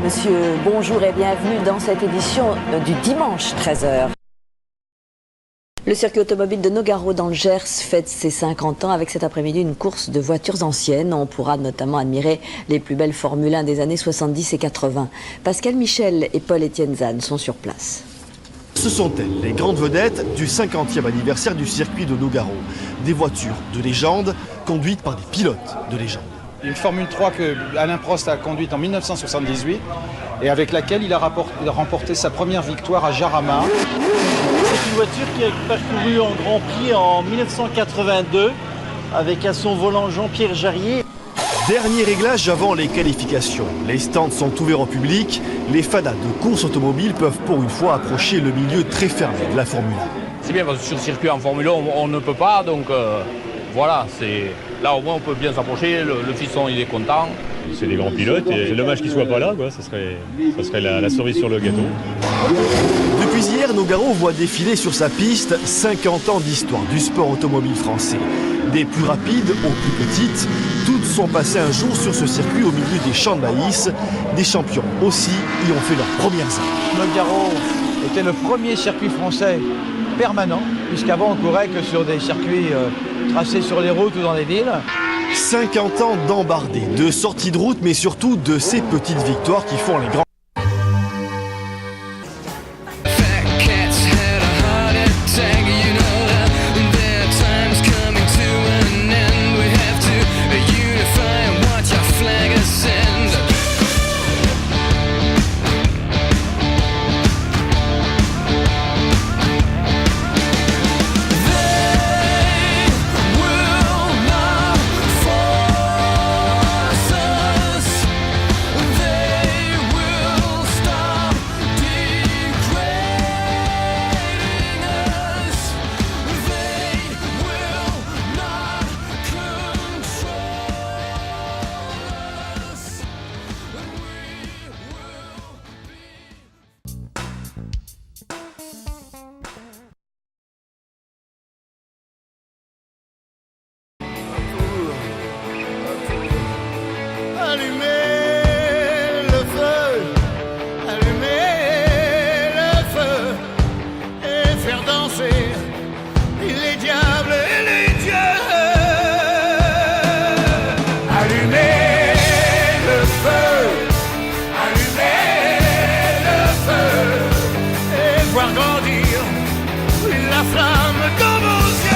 Monsieur, bonjour et bienvenue dans cette édition du dimanche 13h. Le circuit automobile de Nogaro dans le Gers fête ses 50 ans avec cet après-midi une course de voitures anciennes. On pourra notamment admirer les plus belles Formule 1 des années 70 et 80. Pascal Michel et Paul-Étienne Zahn sont sur place. Ce sont elles, les grandes vedettes du 50e anniversaire du circuit de Nogaro. Des voitures de légende conduites par des pilotes de légende. Une Formule 3 que Alain Prost a conduite en 1978 et avec laquelle il a remporté sa première victoire à Jarama. C'est une voiture qui a parcouru en Grand Prix en 1982 avec à son volant Jean-Pierre Jarrier. Dernier réglage avant les qualifications. Les stands sont ouverts au public. Les fanas de course automobile peuvent pour une fois approcher le milieu très fermé de la Formule 1. C'est bien parce que sur le circuit en Formule 1, on ne peut pas, donc voilà, là au moins on peut bien s'approcher, le fiston il est content. C'est des grands pilotes et c'est dommage qu'ils ne soient pas là, quoi. Ça serait la cerise sur le gâteau. Depuis hier, Nogaro voit défiler sur sa piste 50 ans d'histoire du sport automobile français. Des plus rapides aux plus petites, toutes sont passées un jour sur ce circuit au milieu des champs de maïs. Des champions aussi y ont fait leurs premières armes. Nogaro était le premier circuit français permanent, puisqu'avant on courait que sur des circuits tracés sur les routes ou dans les villes. 50 ans d'embardées, de sorties de route, mais surtout de ces petites victoires qui font les grands. La flamme dans vos yeux.